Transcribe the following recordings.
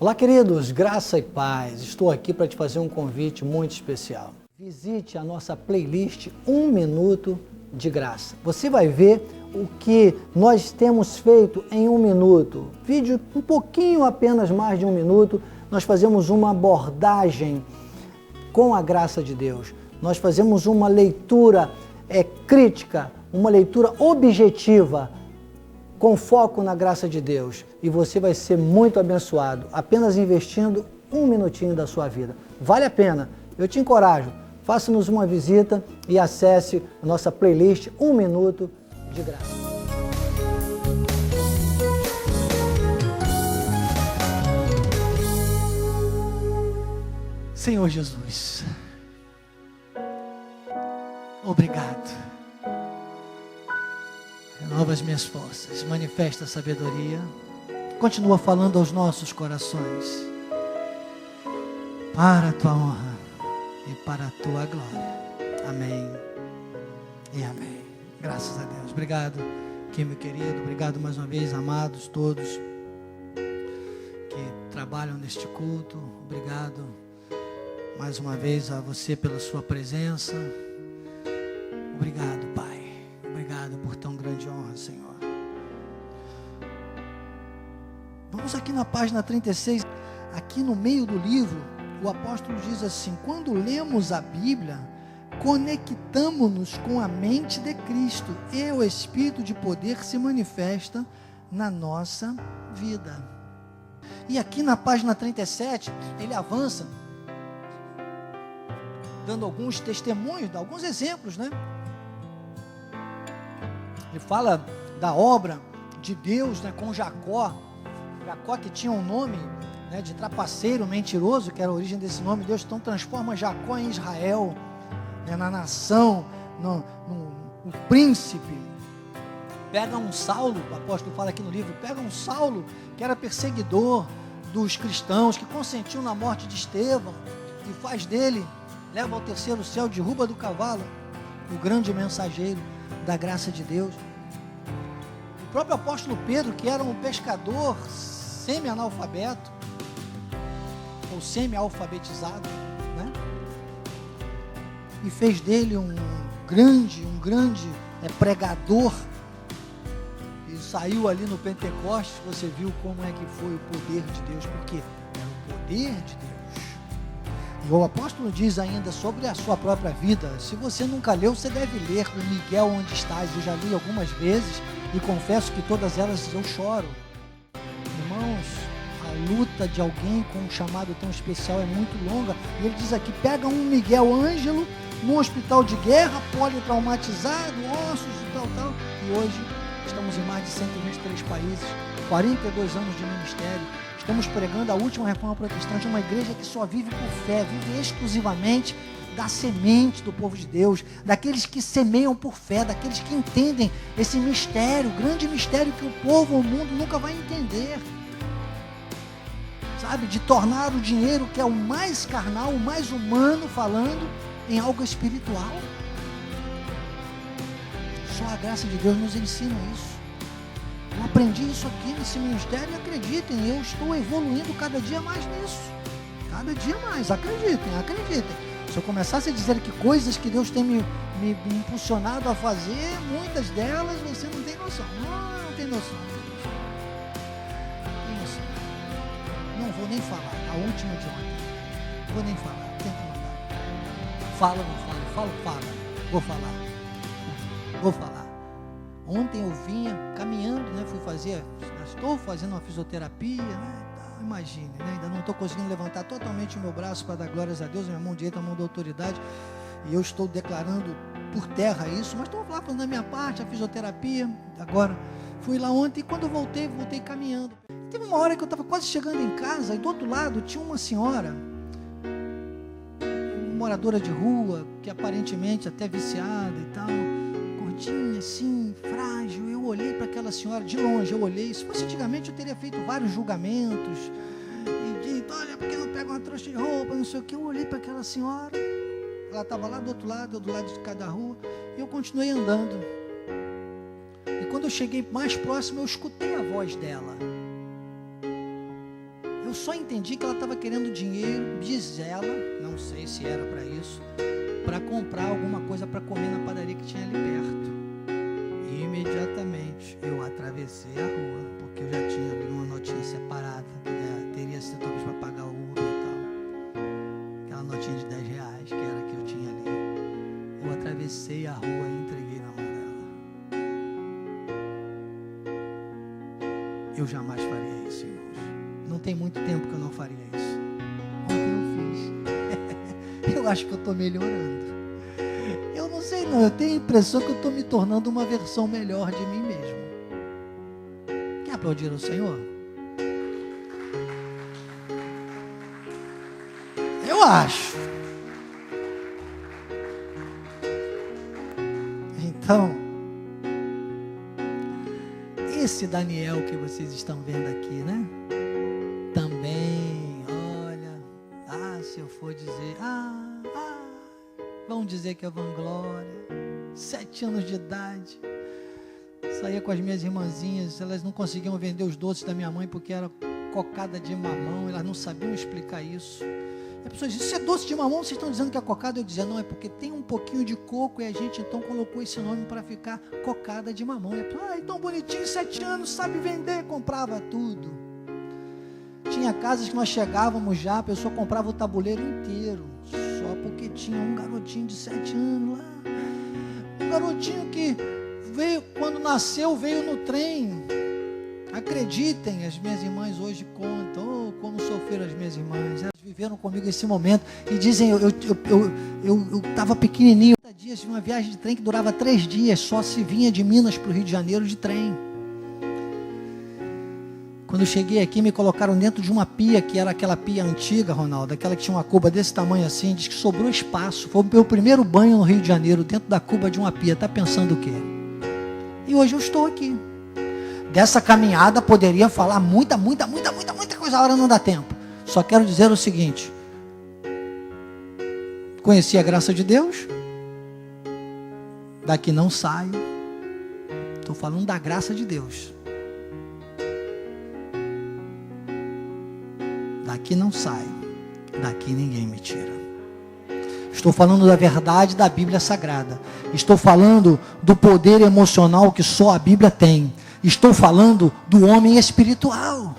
Olá, queridos, graça e paz. Estou aqui para te fazer um convite muito especial. Visite a nossa playlist 1 Minuto de Graça. Você vai ver o que nós temos feito em 1 minuto. Vídeo um pouquinho apenas mais de 1 minuto. Nós fazemos uma abordagem com a graça de Deus. Nós fazemos uma leitura crítica, uma leitura objetiva, com foco na graça de Deus, e você vai ser muito abençoado, apenas investindo 1 minutinho da sua vida. Vale a pena, eu te encorajo, faça-nos uma visita e acesse a nossa playlist 1 Minuto de Graça. Senhor Jesus, obrigado. Renova as minhas forças, manifesta a sabedoria, continua falando aos nossos corações, para a tua honra e para a tua glória. Amém e amém. Graças a Deus. Obrigado, meu querido, obrigado mais uma vez, amados todos que trabalham neste culto. Obrigado mais uma vez a você pela sua presença. Obrigado, Pai. Obrigado por tão grande honra, Senhor. Vamos aqui na página 36, aqui no meio do livro, o apóstolo diz assim: quando lemos a Bíblia, conectamo-nos com a mente de Cristo e o Espírito de poder se manifesta na nossa vida. E aqui na página 37, ele avança, dando alguns testemunhos, alguns exemplos, né? Ele fala da obra de Deus, né, com Jacó. Jacó, que tinha um nome, né, de trapaceiro, mentiroso, que era a origem desse nome. Deus então transforma Jacó em Israel, né, na nação, no príncipe. Pega um Saulo, o apóstolo fala aqui no livro, pega um Saulo que era perseguidor dos cristãos, que consentiu na morte de Estevão, e faz dele, leva ao terceiro céu, derruba do cavalo, o grande mensageiro da graça de Deus. O próprio apóstolo Pedro, que era um pescador semi-analfabeto, ou semi-alfabetizado, né? E fez dele um grande pregador, e saiu ali no Pentecostes. Você viu como é que foi o poder de Deus, porque era o poder de Deus. E o apóstolo diz ainda sobre a sua própria vida. Se você nunca leu, você deve ler o Miguel Onde Estás. Eu já li algumas vezes e confesso que todas elas eu choro. Irmãos, a luta de alguém com um chamado tão especial é muito longa. E ele diz aqui: pega um Miguel Ângelo num hospital de guerra, politraumatizado, ossos e tal. E hoje estamos em mais de 123 países, 42 anos de ministério. Estamos pregando a última reforma protestante, uma igreja que só vive por fé, vive exclusivamente da semente do povo de Deus, daqueles que semeiam por fé, daqueles que entendem esse mistério, grande mistério que o povo, o mundo nunca vai entender. Sabe, de tornar o dinheiro, que é o mais carnal, o mais humano, falando em algo espiritual. Só a graça de Deus nos ensina isso. Eu aprendi isso aqui nesse ministério e acreditem, eu estou evoluindo cada dia mais nisso. Cada dia mais, acreditem. Se eu começasse a dizer que coisas que Deus tem me impulsionado a fazer, muitas delas você não tem noção. Não tem noção. Não vou nem falar. A última de ontem. Não vou nem falar. Tem que mandar. Fala, não falo. Fala. Vou falar. Ontem eu vinha caminhando, né? Estou fazendo uma fisioterapia, né? Imagine, né? Ainda não estou conseguindo levantar totalmente o meu braço para dar glórias a Deus, minha mão direita, a mão da autoridade, e eu estou declarando por terra isso, mas estou lá falando da minha parte, a fisioterapia. Agora, fui lá ontem e quando eu voltei caminhando. Teve uma hora que eu estava quase chegando em casa e do outro lado tinha uma senhora, moradora de rua, que aparentemente até viciada e tal, gordinha assim, frágil. Eu olhei para aquela senhora de longe, se fosse antigamente eu teria feito vários julgamentos e dito: olha, por que não pega uma trouxa de roupa, não sei o que. Eu olhei para aquela senhora, ela estava lá do outro lado, do lado de cada rua, e eu continuei andando. E quando eu cheguei mais próximo, eu escutei a voz dela. Eu só entendi que ela estava querendo dinheiro, diz ela, não sei se era para isso, para comprar alguma coisa para comer na padaria que tinha ali perto. E imediatamente eu atravessei a rua, porque eu já tinha ali uma notinha separada, teria sido talvez para pagar o Uber e tal. Aquela notinha de R$10, que era que eu tinha ali. Eu atravessei a rua e entreguei na mão dela. Eu jamais faria isso, irmãos. Não tem muito tempo que eu não faria isso. Ontem eu fiz. Eu acho que eu estou melhorando. Eu não sei não, eu tenho a impressão que eu estou me tornando uma versão melhor de mim mesmo. Quer aplaudir o Senhor? Eu acho. Então, esse Daniel que vocês estão vendo aqui, né? Também, olha, se eu for dizer, vão dizer que é vanglória, 7 anos de idade, saía com as minhas irmãzinhas, elas não conseguiam vender os doces da minha mãe porque era cocada de mamão, elas não sabiam explicar isso. E a pessoa diz, isso é doce de mamão, vocês estão dizendo que é cocada? Eu dizia, não, é porque tem um pouquinho de coco e a gente então colocou esse nome para ficar cocada de mamão. E a pessoa, tão bonitinho, 7 anos, sabe vender, comprava tudo. Tinha casas que nós chegávamos já, a pessoa comprava o tabuleiro inteiro, só porque tinha um garotinho de 7 anos lá, um garotinho que veio, quando nasceu, veio no trem. Acreditem, as minhas irmãs hoje contam, como sofreram as minhas irmãs, elas viveram comigo esse momento, e dizem, eu estava pequenininho, 30 dias de uma viagem de trem que durava 3 dias, só se vinha de Minas para o Rio de Janeiro de trem. Quando eu cheguei aqui, me colocaram dentro de uma pia, que era aquela pia antiga, Ronaldo, aquela que tinha uma cuba desse tamanho assim, diz que sobrou espaço, foi o meu primeiro banho no Rio de Janeiro, dentro da cuba de uma pia, está pensando o quê? E hoje eu estou aqui. Dessa caminhada poderia falar muita coisa, a hora não dá tempo. Só quero dizer o seguinte, conheci a graça de Deus, daqui não saio, estou falando da graça de Deus. Daqui não saio, daqui ninguém me tira. Estou falando da verdade da Bíblia Sagrada. Estou falando do poder emocional que só a Bíblia tem. Estou falando do homem espiritual.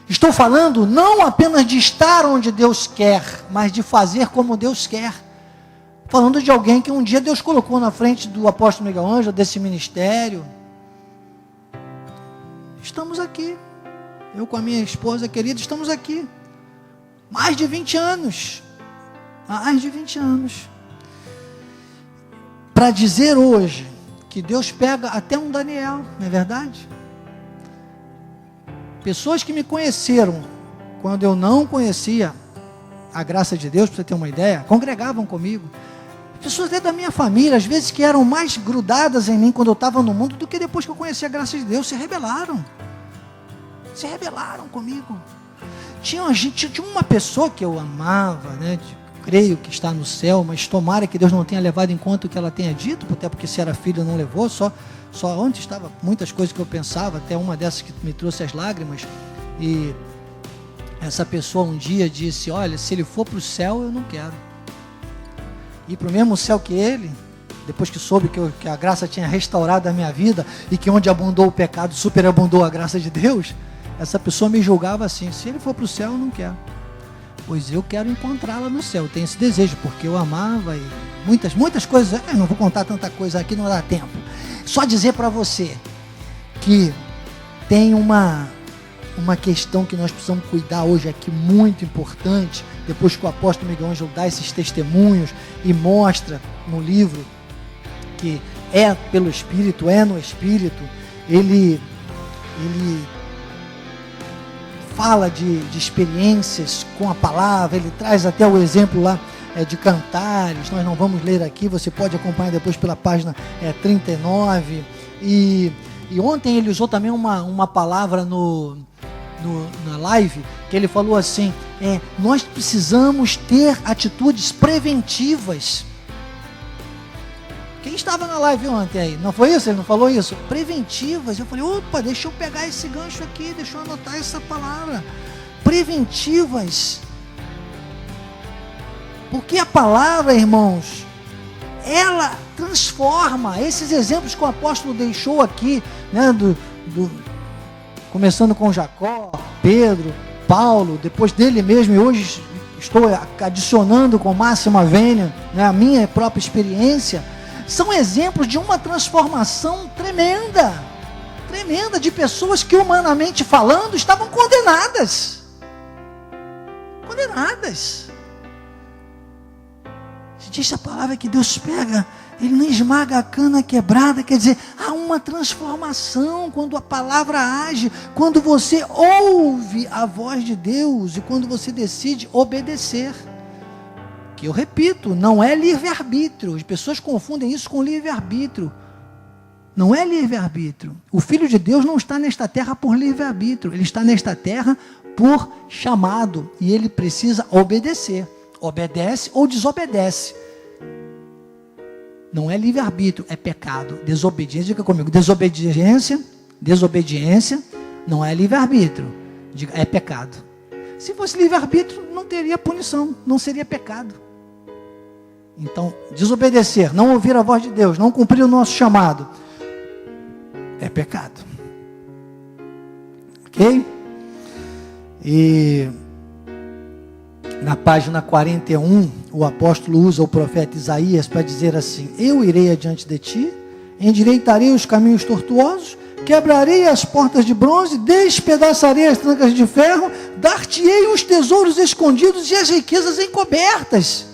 Estou falando não apenas de estar onde Deus quer, mas de fazer como Deus quer. Falando de alguém que um dia Deus colocou na frente do apóstolo Miguel Ângelo, desse ministério. Estamos aqui. Eu com a minha esposa querida, estamos aqui. Mais de 20 anos. Mais de 20 anos. Para dizer hoje que Deus pega até um Daniel, não é verdade? Pessoas que me conheceram quando eu não conhecia a graça de Deus, para você ter uma ideia, congregavam comigo. Pessoas até da minha família, às vezes que eram mais grudadas em mim quando eu estava no mundo do que depois que eu conheci a graça de Deus, se rebelaram comigo. Tinha uma pessoa que eu amava, né? Creio que está no céu, mas tomara que Deus não tenha levado em conta o que ela tenha dito, até porque se era filho não levou, só antes estava muitas coisas que eu pensava, até uma dessas que me trouxe as lágrimas, e essa pessoa um dia disse, olha, se ele for para o céu, eu não quero ir para o mesmo céu que ele, depois que soube que a graça tinha restaurado a minha vida, e que onde abundou o pecado, superabundou a graça de Deus. Essa pessoa me julgava assim, se ele for para o céu, eu não quero. Pois eu quero encontrá-la no céu, eu tenho esse desejo, porque eu amava e muitas coisas, eu não vou contar tanta coisa aqui, não dá tempo. Só dizer para você que tem uma questão que nós precisamos cuidar hoje aqui, muito importante, depois que o apóstolo Miguel Ângelo dá esses testemunhos e mostra no livro que é pelo Espírito, é no Espírito, ele fala de experiências com a palavra, ele traz até o exemplo lá de Cantares, nós não vamos ler aqui, você pode acompanhar depois pela página 39, e ontem ele usou também uma palavra na live, que ele falou assim, nós precisamos ter atitudes preventivas. Quem estava na live ontem aí? Não foi isso? Ele não falou isso? Preventivas. Eu falei, opa, deixa eu pegar esse gancho aqui, deixa eu anotar essa palavra. preventivas. Porque a palavra, irmãos, ela transforma. Esses exemplos que o apóstolo deixou aqui, né, começando com Jacó, Pedro, Paulo, depois dele mesmo, e hoje estou adicionando com máxima vênia, né, a minha própria experiência, são exemplos de uma transformação tremenda, tremenda, de pessoas que, humanamente falando, estavam condenadas. Diz a palavra que Deus pega, Ele não esmaga a cana quebrada, quer dizer, há uma transformação quando a palavra age, quando você ouve a voz de Deus e quando você decide obedecer. Que eu repito, não é livre-arbítrio, as pessoas confundem isso com livre-arbítrio. Não é livre-arbítrio. O Filho de Deus não está nesta terra por livre-arbítrio, ele está nesta terra por chamado, e ele precisa obedecer. Obedece ou desobedece. Não é livre-arbítrio, é pecado. Desobediência, diga comigo, desobediência não é livre-arbítrio, é pecado. Se fosse livre-arbítrio, não teria punição, não seria pecado. Então, desobedecer, não ouvir a voz de Deus, não cumprir o nosso chamado, é pecado. Ok? E na página 41, o apóstolo usa o profeta Isaías para dizer assim: eu irei adiante de ti, endireitarei os caminhos tortuosos, quebrarei as portas de bronze, despedaçarei as trancas de ferro, dar-te-ei os tesouros escondidos e as riquezas encobertas.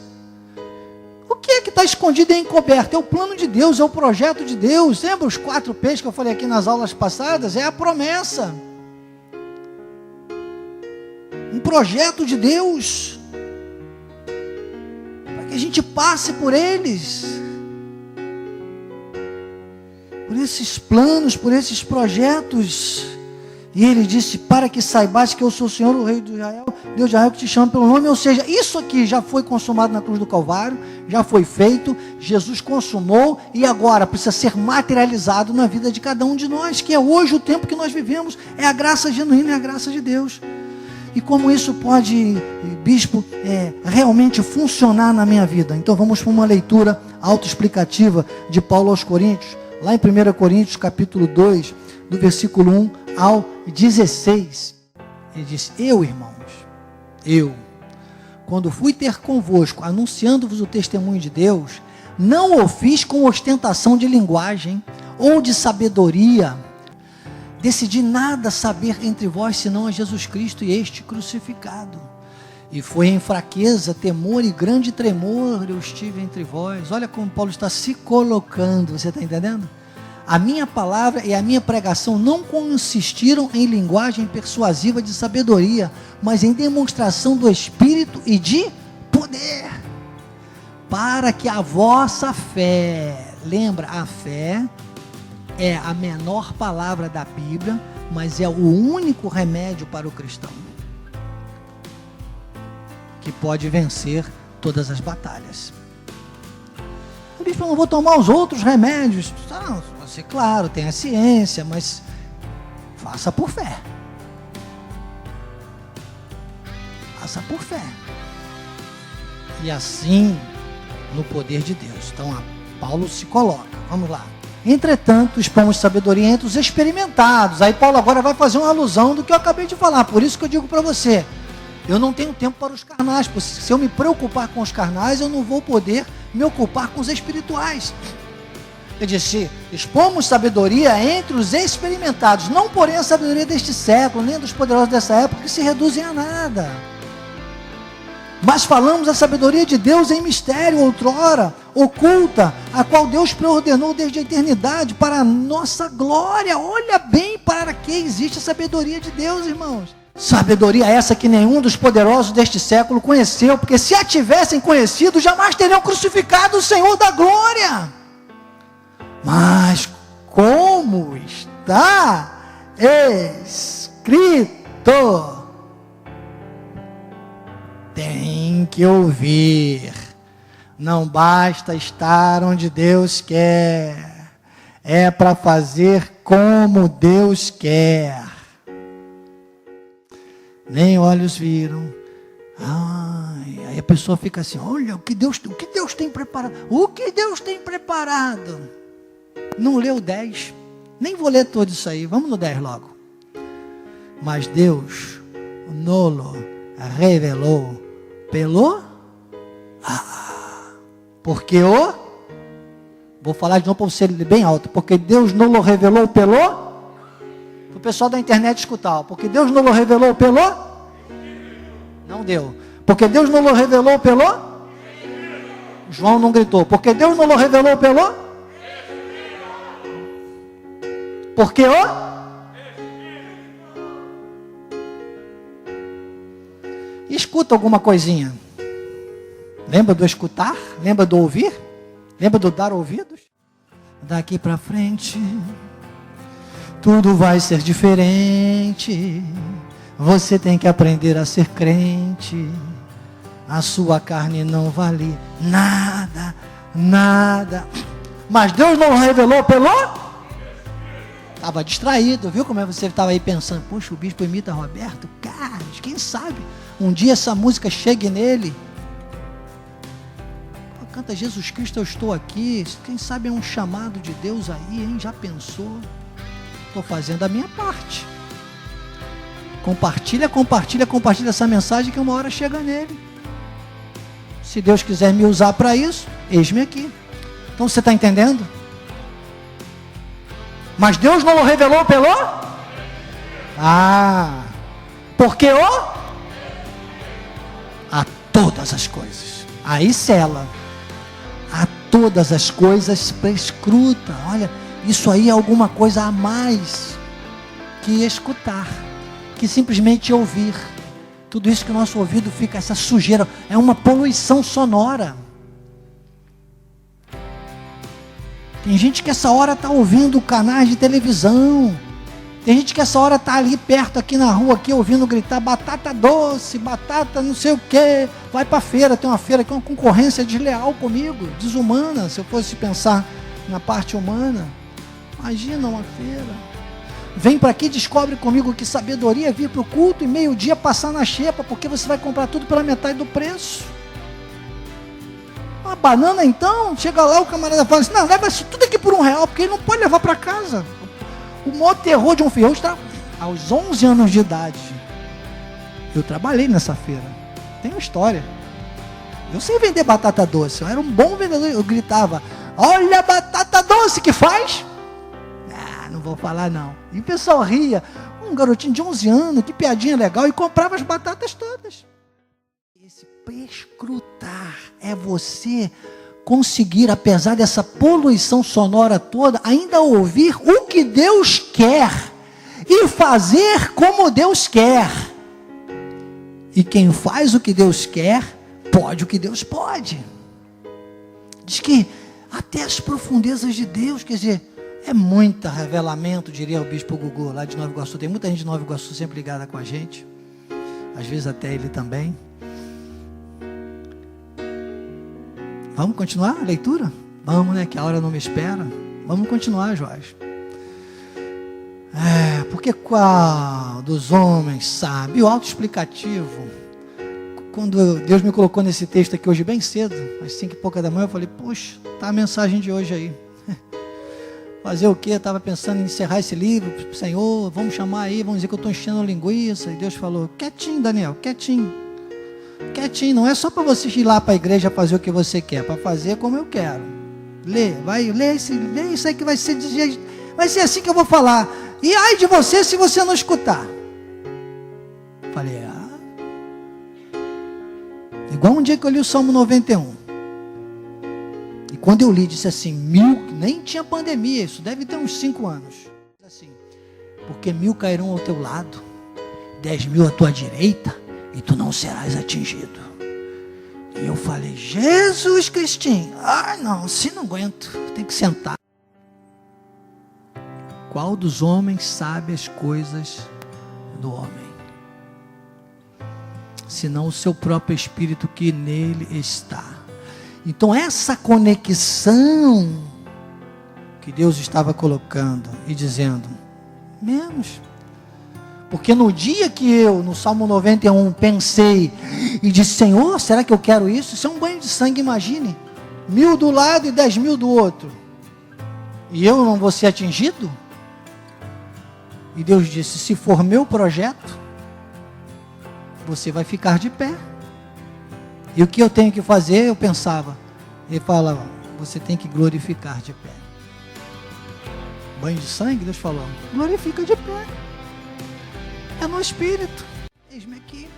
O que é que está escondido e encoberto? É o plano de Deus, é o projeto de Deus. Lembra os 4 P's que eu falei aqui nas aulas passadas? É a promessa. Um projeto de Deus, para que a gente passe por eles, por esses planos, por esses projetos. E ele disse: para que saibais que eu sou o Senhor, o Rei de Israel, Deus de Israel, que te chama pelo nome. Ou seja, isso aqui já foi consumado na cruz do Calvário, já foi feito, Jesus consumou, e agora precisa ser materializado na vida de cada um de nós, que é hoje o tempo que nós vivemos, é a graça genuína, é a graça de Deus. E como isso pode, bispo, realmente funcionar na minha vida? Então vamos para uma leitura autoexplicativa de Paulo aos Coríntios, lá em 1 Coríntios capítulo 2, do versículo 1 ao 16. Ele diz: eu, irmãos, quando fui ter convosco, anunciando-vos o testemunho de Deus, não o fiz com ostentação de linguagem ou de sabedoria. Decidi nada saber entre vós, senão a Jesus Cristo e este crucificado. E foi em fraqueza, temor e grande tremor eu estive entre vós. Olha como Paulo está se colocando, você está entendendo? A minha palavra e a minha pregação não consistiram em linguagem persuasiva de sabedoria, mas em demonstração do Espírito e de poder, para que a vossa fé, lembra, a fé é a menor palavra da Bíblia, mas é o único remédio para o cristão, que pode vencer todas as batalhas. Por isso eu não vou tomar os outros remédios. Não, você, claro, tem a ciência, mas faça por fé. Faça por fé. E assim, no poder de Deus. Então, Paulo se coloca. Vamos lá. Entretanto, expomos sabedoria entre os experimentados. Aí Paulo agora vai fazer uma alusão do que eu acabei de falar. Por isso que eu digo para você, eu não tenho tempo para os carnais. Porque se eu me preocupar com os carnais, eu não vou poder me ocupar com os espirituais. Ele disse: expomos sabedoria entre os experimentados, não porém a sabedoria deste século, nem dos poderosos dessa época, que se reduzem a nada. Mas falamos a sabedoria de Deus em mistério, outrora, oculta, a qual Deus preordenou desde a eternidade para a nossa glória. Olha bem para que existe a sabedoria de Deus, irmãos. Sabedoria essa que nenhum dos poderosos deste século conheceu, porque se a tivessem conhecido, jamais teriam crucificado o Senhor da glória. Mas como está escrito, tem que ouvir. Não basta estar onde Deus quer, é para fazer como Deus quer. nem olhos viram. Ai, aí a pessoa fica assim, olha o que Deus tem preparado. O que Deus tem preparado? Não leu 10. Nem vou ler todo isso aí. Vamos no 10 logo. Mas Deus nolo revelou pelo... porque vou falar de novo para você ler bem alto. Porque Deus nolo revelou pelo... Para o pessoal da internet escutar. Porque Deus nolo revelou pelo... Não deu. Porque Deus nolo revelou pelo... João não gritou. Porque Deus nolo revelou pelo... Porque escuta alguma coisinha. Lembra do escutar? Lembra do ouvir? Lembra do dar ouvidos? Daqui para frente, tudo vai ser diferente. Você tem que aprender a ser crente. A sua carne não vale nada, nada. Mas Deus não revelou pelo... Estava distraído, viu como você estava aí pensando, poxa, o bispo imita Roberto? Cara, quem sabe um dia essa música chegue nele. Pô, canta Jesus Cristo, eu estou aqui. Quem sabe é um chamado de Deus aí, hein? Já pensou? Estou fazendo a minha parte. Compartilha essa mensagem que uma hora chega nele. Se Deus quiser me usar para isso, eis-me aqui. Então você está entendendo? Mas Deus não o revelou pelo... porque a todas as coisas. Aí sela. A todas as coisas prescruta. Olha, isso aí é alguma coisa a mais que escutar, que simplesmente ouvir. Tudo isso que o nosso ouvido fica, essa sujeira, é uma poluição sonora. Tem gente que essa hora está ouvindo canais de televisão. Tem gente que essa hora está ali perto, aqui na rua, aqui, ouvindo gritar batata doce, batata não sei o quê. Vai para a feira, tem uma feira que é uma concorrência desleal comigo, desumana, se eu fosse pensar na parte humana. Imagina uma feira. Vem para aqui e descobre comigo que sabedoria é vir para o culto e meio-dia passar na xepa, porque você vai comprar tudo pela metade do preço. Uma banana então, chega lá o camarada fala assim, não, leva isso tudo aqui por R$1, porque ele não pode levar para casa. O maior terror de um filho, aos 11 anos de idade, eu trabalhei nessa feira, tem história, eu sei vender batata doce, eu era um bom vendedor, eu gritava, olha a batata doce que faz, não vou falar não, e o pessoal ria, um garotinho de 11 anos, que piadinha legal, e comprava as batatas todas. Esse prescrutar é você conseguir, apesar dessa poluição sonora toda, ainda ouvir o que Deus quer e fazer como Deus quer. E quem faz o que Deus quer, pode o que Deus pode. Diz que até as profundezas de Deus, quer dizer, é muito revelamento, diria o bispo Gugu, lá de Nova Iguaçu. Tem muita gente de Nova Iguaçu sempre ligada com a gente, às vezes até ele também. Vamos continuar a leitura? Vamos, né? Que a hora não me espera. Vamos continuar, Jorge. Porque qual dos homens sabe? E o autoexplicativo. Quando Deus me colocou nesse texto aqui hoje bem cedo, às 5h pouca da manhã, eu falei, puxa, tá a mensagem de hoje aí. Fazer o quê? Eu estava pensando em encerrar esse livro. Senhor, vamos chamar aí, vamos dizer que eu estou enchendo linguiça. E Deus falou, quietinho, Daniel, quietinho. Quietinho, não é só para você ir lá para a igreja fazer o que você quer, para fazer como eu quero. Lê isso aí que vai ser assim que eu vou falar. E ai de você se você não escutar. Falei, igual um dia que eu li o Salmo 91. E quando eu li, disse assim, nem tinha pandemia, isso deve ter uns 5 anos. Assim, porque 1000 cairão ao teu lado, 10.000 à tua direita, e tu não serás atingido. E eu falei, Jesus Cristinho, não, assim não aguento, tem que sentar. Qual dos homens sabe as coisas do homem? Senão o seu próprio espírito que nele está. Então essa conexão que Deus estava colocando e dizendo, menos. Porque no dia que eu, no Salmo 91, pensei e disse, Senhor, será que eu quero isso? Isso é um banho de sangue, imagine. 1000 do lado e 10.000 do outro. E eu não vou ser atingido? E Deus disse, se for meu projeto, você vai ficar de pé. E o que eu tenho que fazer? Eu pensava. Ele falava, você tem que glorificar de pé. Banho de sangue, Deus falou, glorifica de pé. É no Espírito. Eis-me aqui.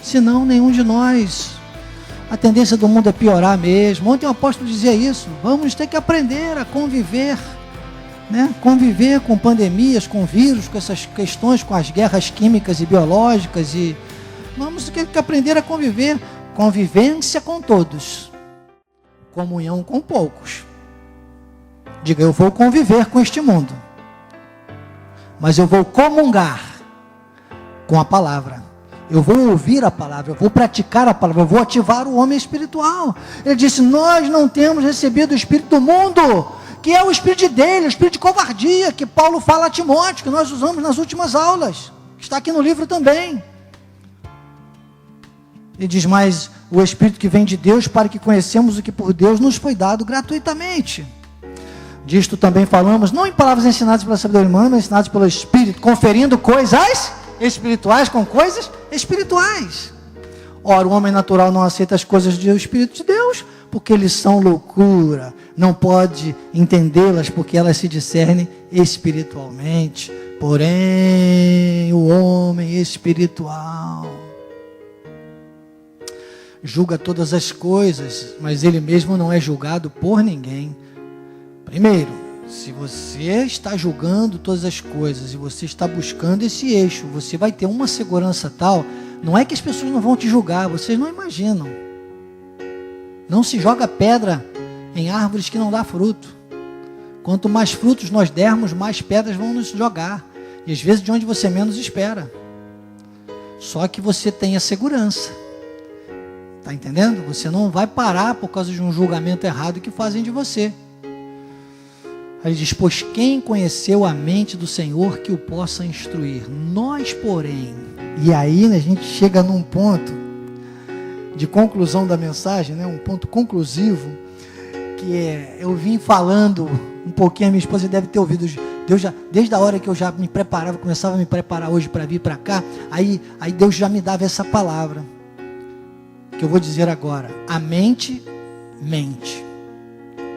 Senão, nenhum de nós. A tendência do mundo é piorar mesmo. Ontem o apóstolo dizia isso. Vamos ter que aprender a conviver. Né? Conviver com pandemias, com vírus, com essas questões, com as guerras químicas e biológicas. E vamos ter que aprender a conviver. Convivência com todos. Comunhão com poucos. Diga, eu vou conviver com este mundo. Mas eu vou comungar com a palavra. Eu vou ouvir a palavra, eu vou praticar a palavra, eu vou ativar o homem espiritual. Ele disse, nós não temos recebido o espírito do mundo, que é o espírito dele, o espírito de covardia, que Paulo fala a Timóteo, que nós usamos nas últimas aulas, que está aqui no livro também. Ele diz, mas o espírito que vem de Deus, para que conhecemos o que por Deus nos foi dado gratuitamente. Disto também falamos, não em palavras ensinadas pela sabedoria humana, mas ensinadas pelo Espírito, conferindo coisas espirituais com coisas espirituais. Ora, o homem natural não aceita as coisas do Espírito de Deus, porque eles são loucura, não pode entendê-las, porque elas se discernem espiritualmente. Porém, o homem espiritual julga todas as coisas, mas ele mesmo não é julgado por ninguém. Primeiro, se você está julgando todas as coisas e você está buscando esse eixo, você vai ter uma segurança tal, não é que as pessoas não vão te julgar, vocês não imaginam. Não se joga pedra em árvores que não dá fruto. Quanto mais frutos nós dermos, mais pedras vão nos jogar. E às vezes de onde você menos espera. Só que você tem a segurança. Está entendendo? Você não vai parar por causa de um julgamento errado que fazem de você. Ele diz, pois quem conheceu a mente do Senhor que o possa instruir? Nós, porém. E aí a gente chega num ponto de conclusão da mensagem, né? Um ponto conclusivo, que é, eu vim falando um pouquinho, a minha esposa deve ter ouvido, Deus já, desde a hora que eu já me preparava, começava a me preparar hoje para vir para cá, aí Deus já me dava essa palavra, que eu vou dizer agora, a mente mente.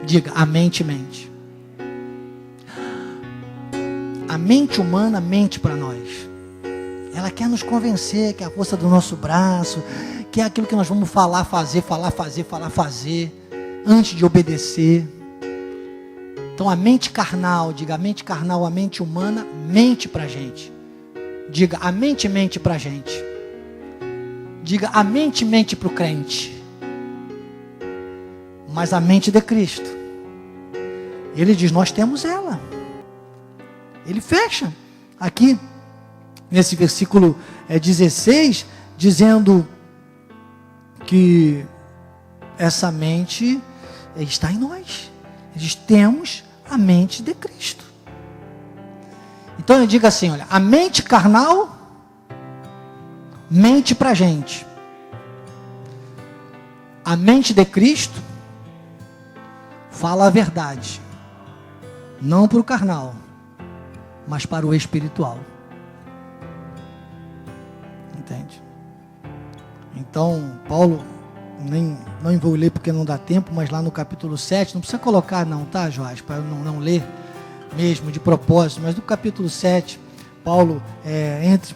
Diga, a mente mente. A mente humana mente para nós. Ela quer nos convencer que é a força do nosso braço, que é aquilo que nós vamos falar, fazer, antes de obedecer. Então a mente carnal, diga, a mente carnal, a mente humana mente para a gente. Diga, a mente mente para a gente. Diga, a mente mente para o crente. Mas a mente de Cristo, ele diz, nós temos ela. Ele fecha aqui, nesse versículo 16, dizendo que essa mente está em nós. Ele diz, temos a mente de Cristo. Então ele diga assim, olha, a mente carnal mente para a gente. A mente de Cristo fala a verdade. Não para o carnal, mas para o espiritual. Entende? Então, Paulo, não vou ler porque não dá tempo, mas lá no capítulo 7, não precisa colocar não, tá, Jorge, para eu não ler mesmo de propósito, mas no capítulo 7, Paulo,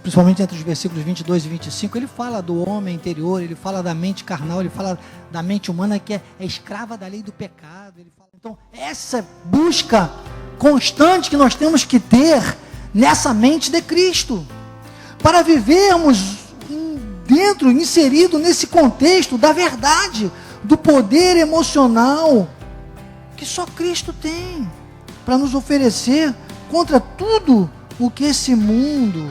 principalmente entre os versículos 22 e 25, ele fala do homem interior, ele fala da mente carnal, ele fala da mente humana que é escrava da lei do pecado. Ele fala, então, essa busca constante que nós temos que ter nessa mente de Cristo, para vivermos inserido nesse contexto da verdade, do poder emocional que só Cristo tem para nos oferecer contra tudo o que esse mundo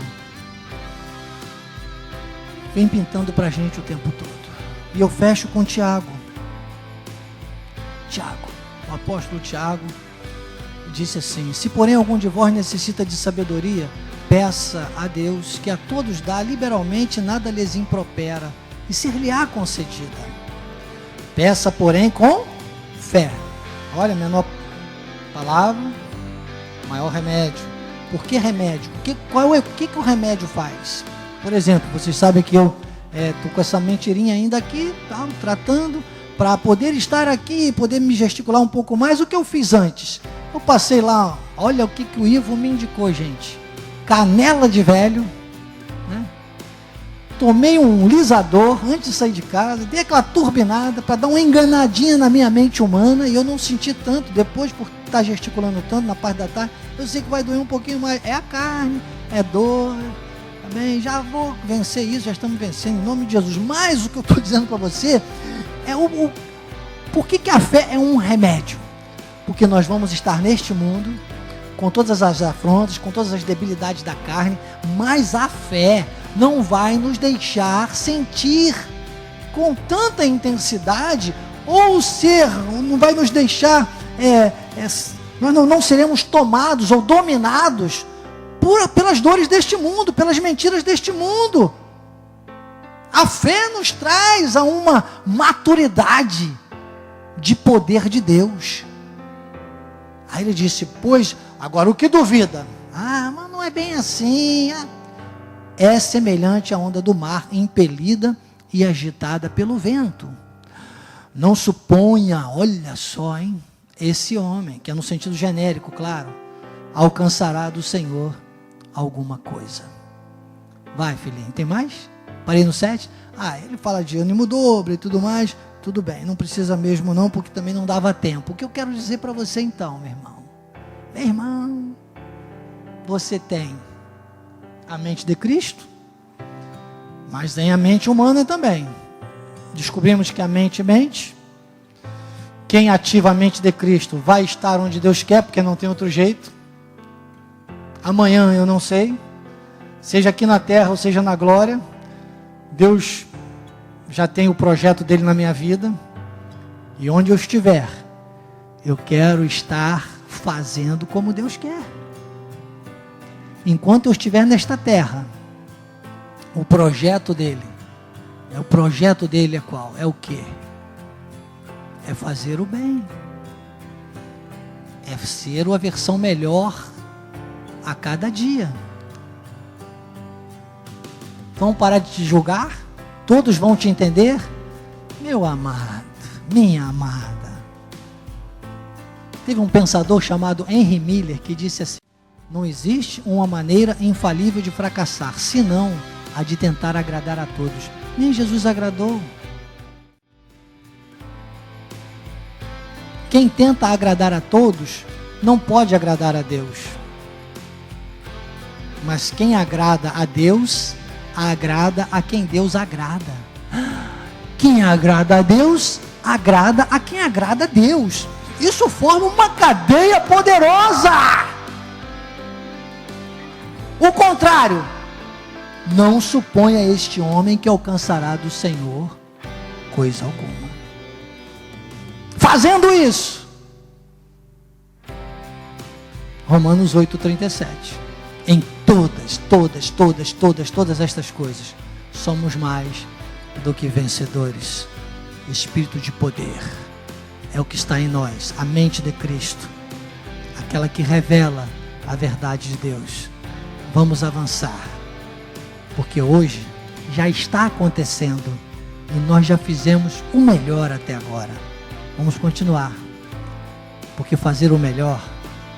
vem pintando para a gente o tempo todo. E eu fecho com Tiago, o apóstolo Tiago disse assim, se porém algum de vós necessita de sabedoria, peça a Deus, que a todos dá liberalmente, nada lhes impropera, e ser-lhe-á concedida. Peça, porém, com fé. Olha, menor palavra, maior remédio. Por que remédio? O que o remédio faz? Por exemplo, vocês sabem que eu estou com essa mentirinha ainda aqui, tá, tratando, para poder estar aqui, poder me gesticular um pouco mais. O que eu fiz antes? Eu passei lá, olha o que o Ivo me indicou, gente. Canela de velho, né? Tomei um lisador antes de sair de casa, dei aquela turbinada para dar uma enganadinha na minha mente humana, e eu não senti tanto. Depois, por estar gesticulando tanto na parte da tarde, eu sei que vai doer um pouquinho mais. É a carne, é dor, também. Já vou vencer isso, já estamos vencendo em nome de Jesus. Mas o que eu estou dizendo para você é por que a fé é um remédio? Porque nós vamos estar neste mundo com todas as afrontas, com todas as debilidades da carne, mas a fé não vai nos deixar sentir com tanta intensidade, ou não vai nos deixar, nós não seremos tomados ou dominados pelas dores deste mundo, pelas mentiras deste mundo. A fé nos traz a uma maturidade de poder de Deus. Aí ele disse, pois, agora o que duvida? Mas não é bem assim. É semelhante à onda do mar, impelida e agitada pelo vento. Não suponha, olha só, esse homem, que é no sentido genérico, claro, alcançará do Senhor alguma coisa. Vai, filhinho, tem mais? Parei no 7? Ele fala de ânimo dobro e tudo mais. Tudo bem, não precisa mesmo não, porque também não dava tempo. O que eu quero dizer para você então, meu irmão, você tem a mente de Cristo, mas tem a mente humana também. Descobrimos que a mente mente. Quem ativa a mente de Cristo vai estar onde Deus quer, porque não tem outro jeito. Amanhã eu não sei, seja aqui na terra ou seja na glória, Deus já tem o projeto dele na minha vida, e onde eu estiver, eu quero estar fazendo como Deus quer. Enquanto eu estiver nesta terra, o projeto dele é qual? É o quê? É fazer o bem, é ser uma versão melhor a cada dia. Vão parar de te julgar? Todos vão te entender? Meu amado, minha amada. Teve um pensador chamado Henry Miller que disse assim: não existe uma maneira infalível de fracassar, senão a de tentar agradar a todos. Nem Jesus agradou. Quem tenta agradar a todos não pode agradar a Deus. Mas quem agrada a Deus, agrada a quem Deus agrada. Quem agrada a Deus, agrada a quem agrada a Deus. Isso forma uma cadeia poderosa. O contrário, não suponha este homem que alcançará do Senhor coisa alguma. Fazendo isso, Romanos 8,37, em todas estas coisas, somos mais do que vencedores. Espírito de poder é o que está em nós, a mente de Cristo, aquela que revela a verdade de Deus. Vamos avançar, porque hoje já está acontecendo e nós já fizemos o melhor até agora. Vamos continuar, porque fazer o melhor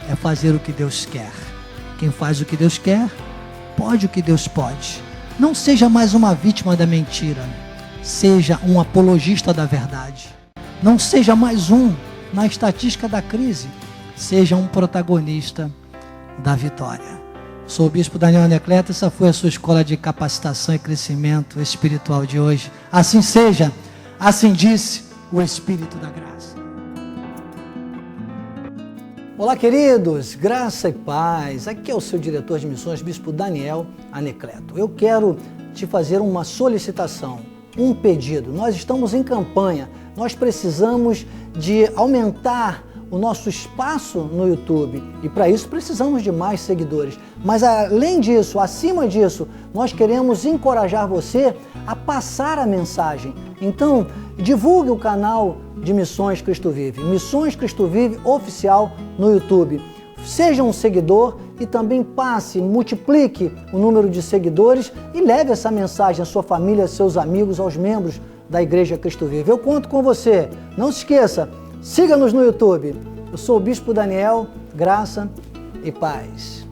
é fazer o que Deus quer. Quem faz o que Deus quer, pode o que Deus pode. Não seja mais uma vítima da mentira, seja um apologista da verdade. Não seja mais na estatística da crise, seja um protagonista da vitória. Sou o Bispo Daniel Anecleto, essa foi a sua escola de capacitação e crescimento espiritual de hoje. Assim seja, assim disse o Espírito da Graça. Olá, queridos, graça e paz. Aqui é o seu diretor de missões, Bispo Daniel Anecleto. Eu quero te fazer uma solicitação, um pedido. Nós estamos em campanha, nós precisamos de aumentar o nosso espaço no YouTube. E para isso precisamos de mais seguidores. Mas além disso, acima disso, nós queremos encorajar você a passar a mensagem. Então, divulgue o canal de Missões Cristo Vive. Missões Cristo Vive oficial no YouTube. Seja um seguidor e também passe, multiplique o número de seguidores e leve essa mensagem à sua família, aos seus amigos, aos membros da Igreja Cristo Vive. Eu conto com você. Não se esqueça, siga-nos no YouTube. Eu sou o Bispo Daniel, graça e paz.